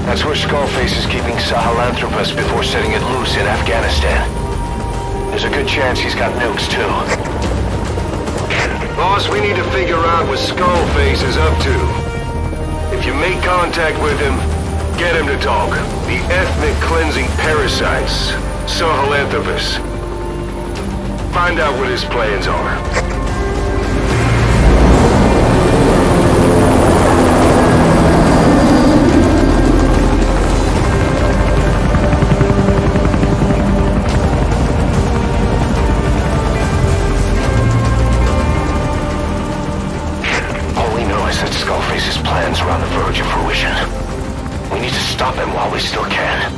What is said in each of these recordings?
That's where Skullface is keeping Sahelanthropus before setting it loose in Afghanistan. There's a good chance he's got nukes, too. Boss, we need to figure out what Skullface is up to. If you make contact with him, get him to talk. The ethnic cleansing parasites, Sahelanthropus. Find out what his plans are. Skullface's plans are on the verge of fruition. We need to stop him while we still can.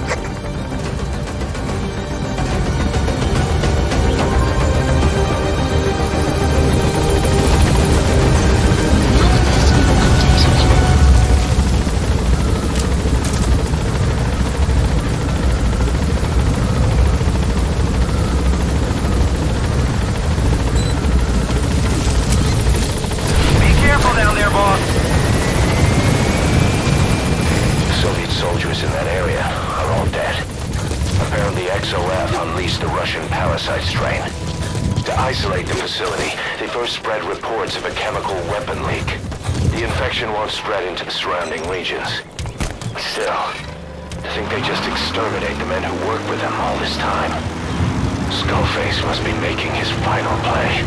Soldiers in that area are all dead. Apparently XOF unleashed the Russian parasite strain. To isolate the facility, they first spread reports of a chemical weapon leak. The infection won't spread into the surrounding regions. Still, I think they just exterminate the men who worked with them all this time. Skullface must be making his final play.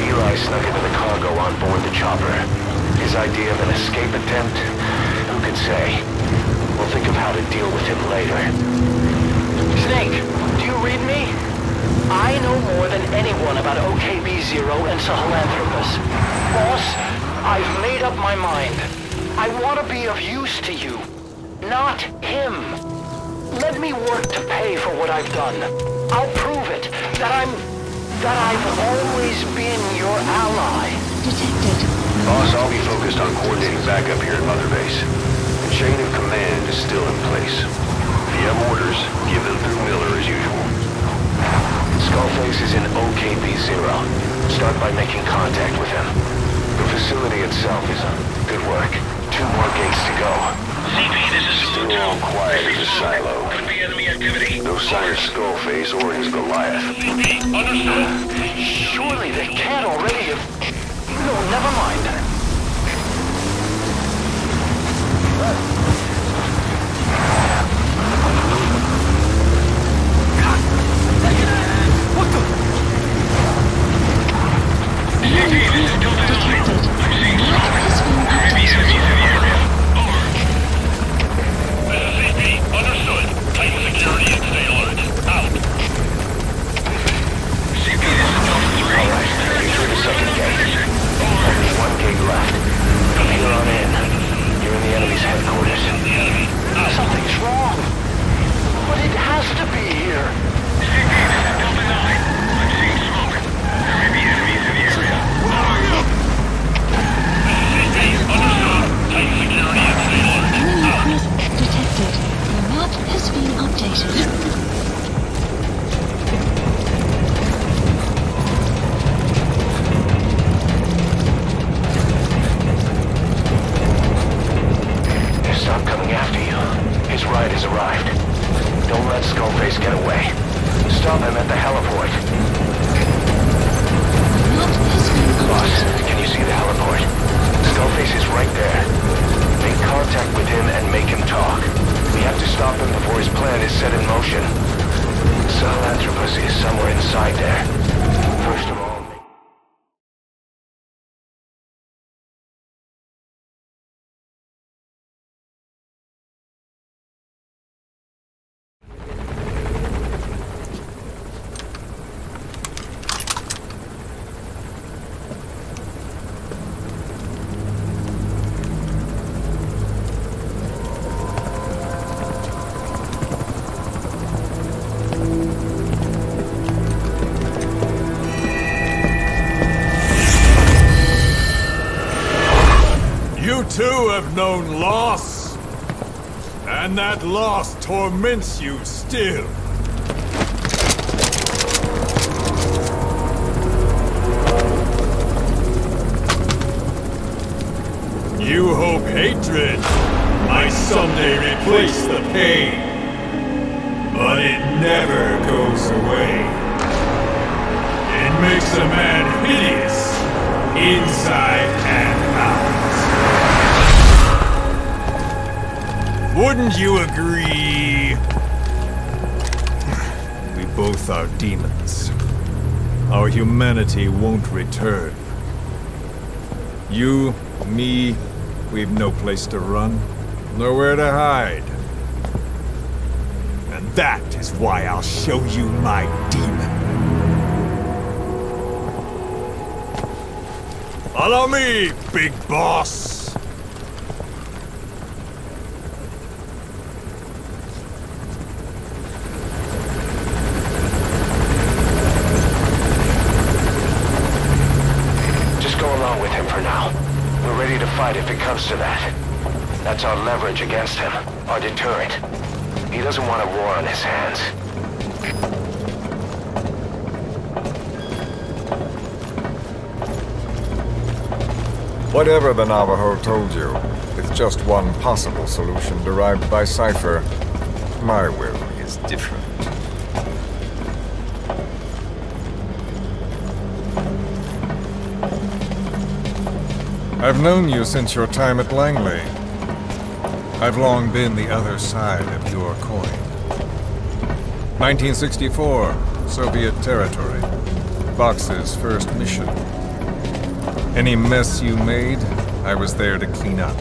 Eli snuck into the cargo on board the chopper. His idea of an escape attempt? Who could say? We'll think of how to deal with him later. Snake, do you read me? I know more than anyone about OKB-0 and Sahelanthropus. Boss, I've made up my mind. I want to be of use to you, not him. Let me work to pay for what I've done. I'll prove it, that I've always been your ally. Detected. Boss, I'll be focused on coordinating backup here at Mother Base. The chain of command is still in place. If you have orders, give them through Miller as usual. Skullface is in OKB-0. Start by making contact with him. The facility itself is good work. 2 more gates to go. CP, this is Still all quiet as a silo. Could be enemy activity. No sign of Skullface or his Goliath. CP, understood. Surely they can't already have... No, never mind. What the... CP, this is Delta 9. I'm seeing strong. There may be enemies in the area. Over. This is CP, understood. Tighten security and stay alert. Out. CP, this is Delta 3. Alright, you're through the second gate. Only 1 gate left. From here on in, you're in the enemy's headquarters. Something's wrong. But it has to be here. CP, this is Delta 9. I'm seeing smoke. There may be enemies in the area. Over. CP, understood. Tighten security and stay alert. Enemy Out. presence detected. Your map has been updated. Stop coming after you. His ride has arrived. Don't let Skullface get away. Stop him at the heliport. Map has been Boss, updated. can you see the heliport? Skullface is right there. Make contact with him and make him talk. We have to stop him before his plan is set in motion. Sahelanthropus is somewhere inside there. First of all... You too have known loss, and that loss torments you still. You hope hatred might someday replace the pain. But it never goes away. It makes a man hideous, inside and out. Wouldn't you agree? We both are demons. Our humanity won't return. You, me, we've no place to run, nowhere to hide. And that is why I'll show you my demon. Follow me, big boss! Just go along with him for now. We're ready to fight if it comes to that. That's our leverage against him, our deterrent. He doesn't want a war on his hands. Whatever the Navajo told you, it's just one possible solution derived by Cypher. My will is different. I've known you since your time at Langley. I've long been the other side of your coin. 1964, Soviet territory. Fox's first mission. Any mess you made, I was there to clean up.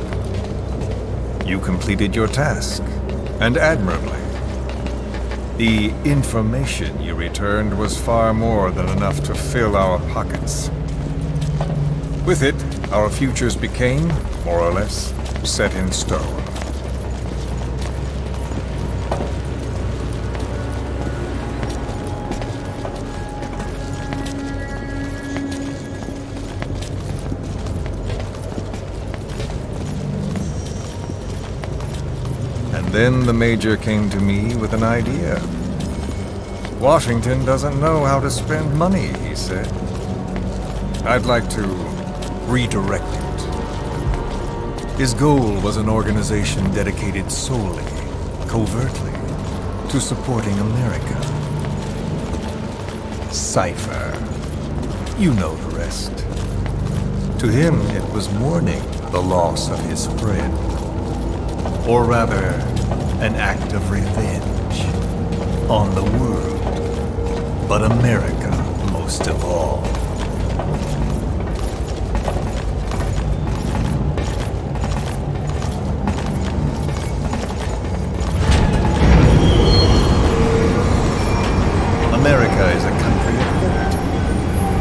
You completed your task, and admirably. The information you returned was far more than enough to fill our pockets. With it, our futures became, more or less, set in stone. Then the Major came to me with an idea. Washington doesn't know how to spend money, he said. I'd like to redirect it. His goal was an organization dedicated solely, covertly, to supporting America. Cypher. You know the rest. To him, it was mourning the loss of his friend. Or rather, an act of revenge on the world, but America most of all. America is a country of liberty,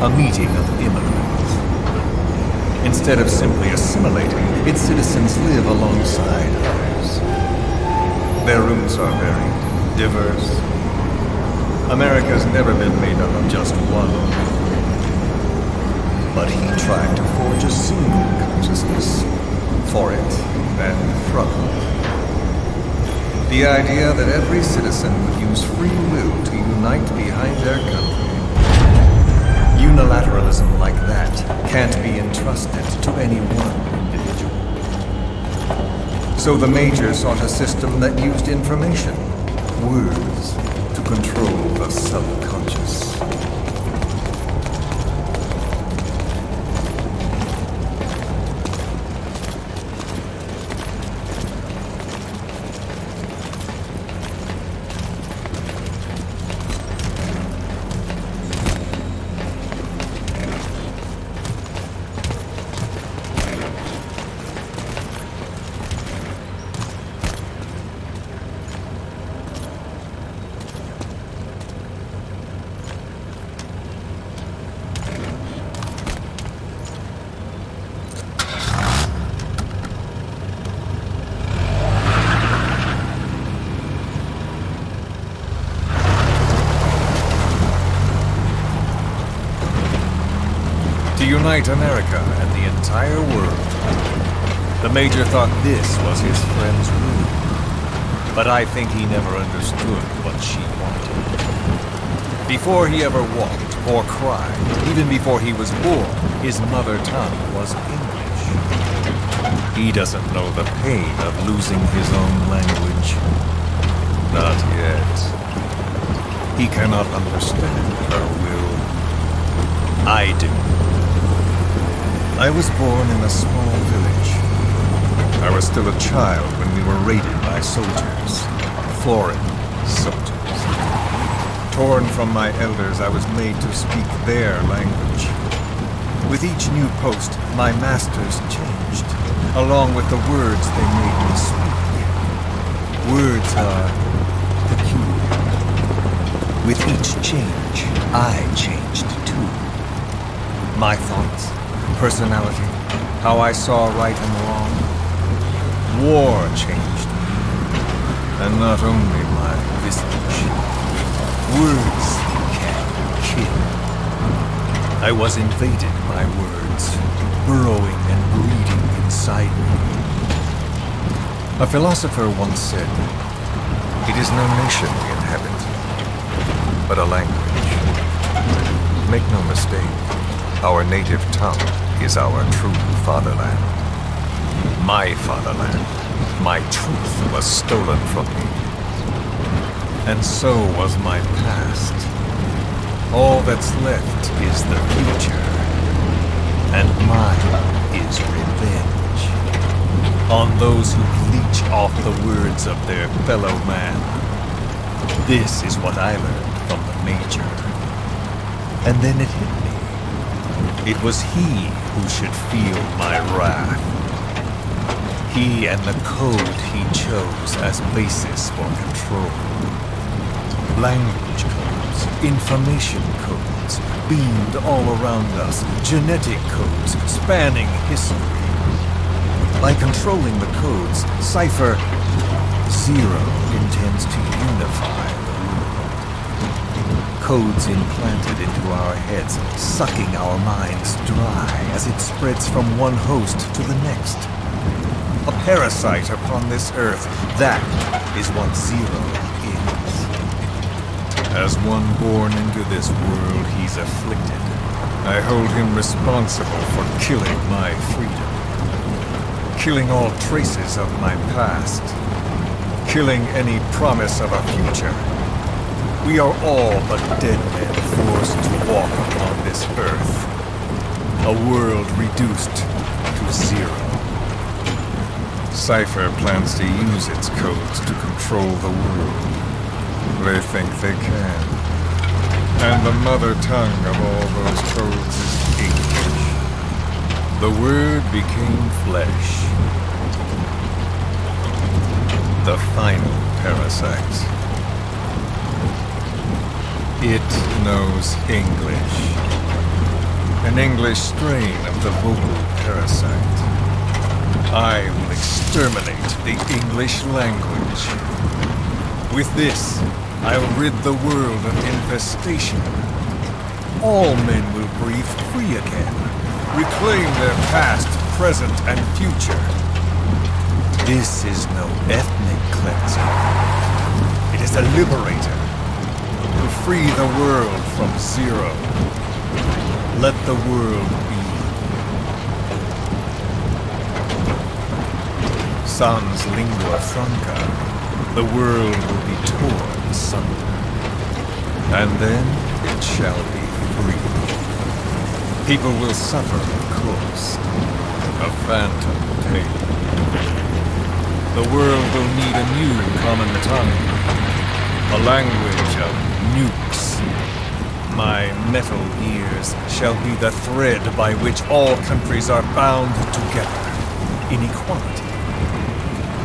a meeting of immigrants. Instead of simply assimilating, its citizens live alongside others. Their roots are varied, diverse. America's never been made up of just one. But he tried to forge a single consciousness for it and from it. The idea that every citizen would use free will to unite behind their country. Unilateralism like that can't be entrusted to any one individual. So the Major sought a system that used information, words, to control the subconscious. To unite America and the entire world. The Major thought this was his friend's rule. But I think he never understood what she wanted. Before he ever walked or cried, even before he was born, his mother tongue was English. He doesn't know the pain of losing his own language. Not yet. He cannot understand her will. I do. I was born in a small village. I was still a child when we were raided by soldiers. Foreign soldiers. Torn from my elders, I was made to speak their language. With each new post, my masters changed, along with the words they made me speak. Words are peculiar. With each change, I changed too. My thoughts, personality, how I saw right and wrong. War changed me, and not only my visage. Words can kill. I was invaded by words, burrowing and breeding inside me. A philosopher once said, "It is no nation we inhabit, but a language." Make no mistake, our native tongue is our true fatherland. My fatherland, my truth was stolen from me. And so was my past. All that's left is the future. And mine is revenge. On those who leech off the words of their fellow man. This is what I learned from the Major. And then it hit me. It was he who should feel my wrath. He and the code he chose as basis for control. Language codes, information codes, beamed all around us, genetic codes spanning history. By controlling the codes, Cipher Zero intends to unify the world. Codes implanted into our heads, sucking our minds dry as it spreads from one host to the next. A parasite upon this earth, that is what Zero is. As one born into this world he's afflicted, I hold him responsible for killing my freedom. Killing all traces of my past. Killing any promise of a future. We are all but dead men forced to walk upon this earth. A world reduced to zero. Cipher plans to use its codes to control the world. They think they can. And the mother tongue of all those codes is English. The word became flesh. The final parasite. It knows English. An English strain of the vocal parasite. I will exterminate the English language. With this, I'll rid the world of infestation. All men will breathe free again, reclaim their past, present, and future. This is no ethnic cleanser. It is a liberator. To free the world from Zero. Let the world be. Sans lingua franca, the world will be torn asunder. And then it shall be free. People will suffer, of course, a phantom pain. The world will need a new common tongue, a language of nukes. My metal ears shall be the thread by which all countries are bound together in equality.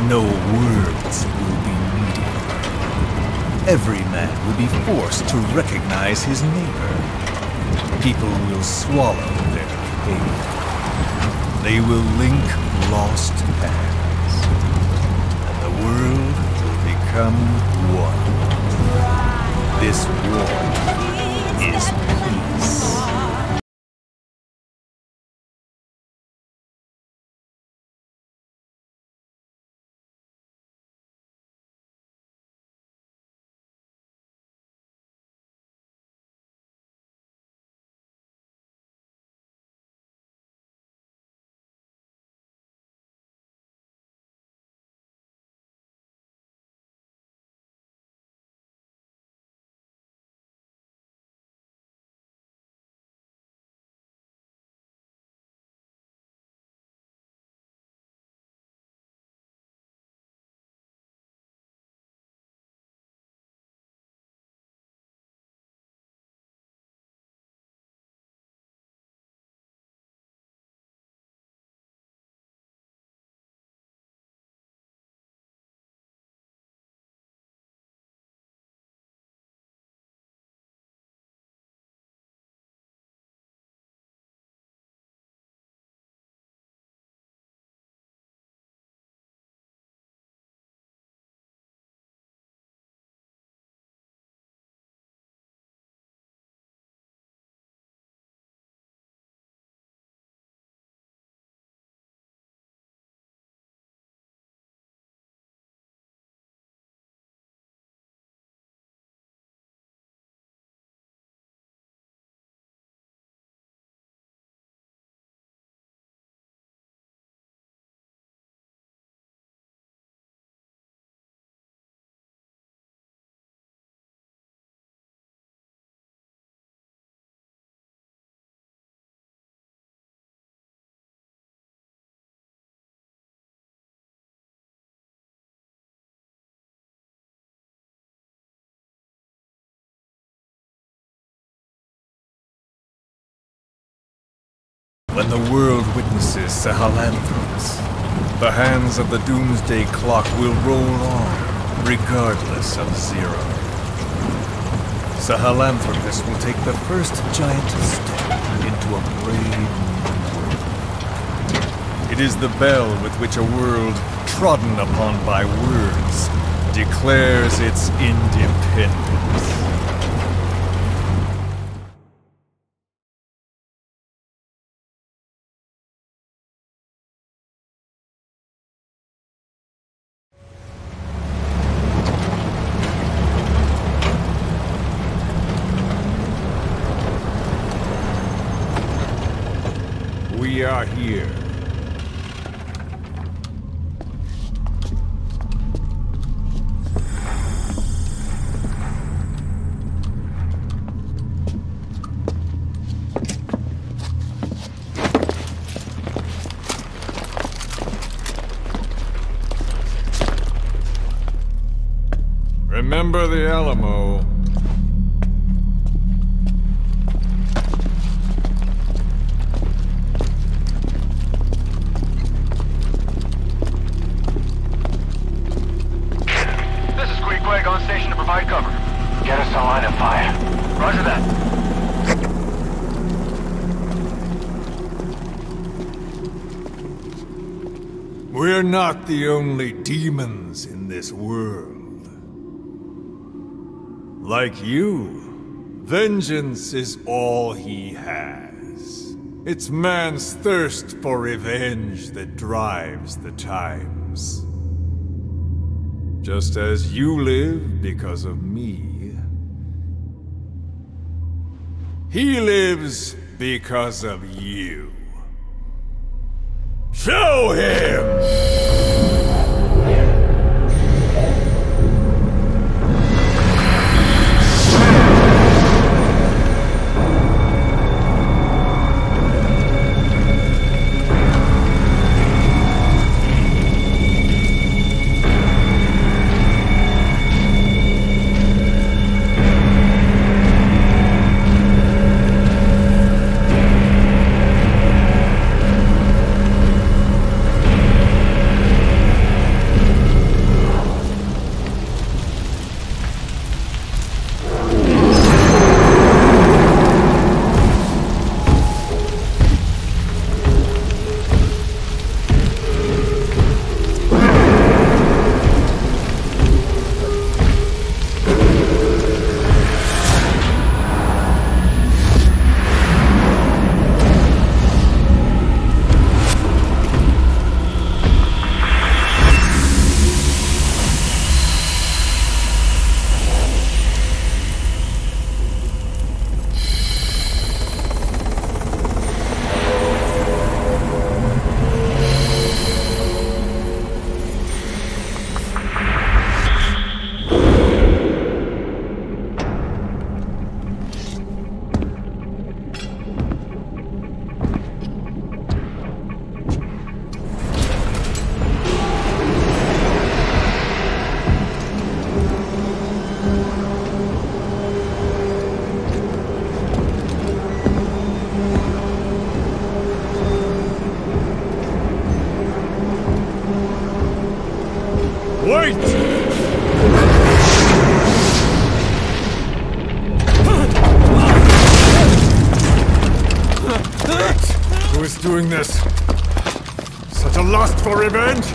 No words will be needed. Every man will be forced to recognize his neighbor. People will swallow their pain. They will link lost hands. And the world will become one. This war is peace. when the world witnesses Sahelanthropus, the hands of the doomsday clock will roll on, regardless of zero. Sahelanthropus will take the first giant step into a brave new world. It is the bell with which a world trodden upon by words declares its independence. We are here. Remember the Alamo. On station to provide cover. Get us a line of fire. Roger that. We're not the only demons in this world. Like you, vengeance is all he has. It's man's thirst for revenge that drives the times. Just as you live because of me, he lives because of you. Show him! Wait! Who is doing this? Such a lust for revenge?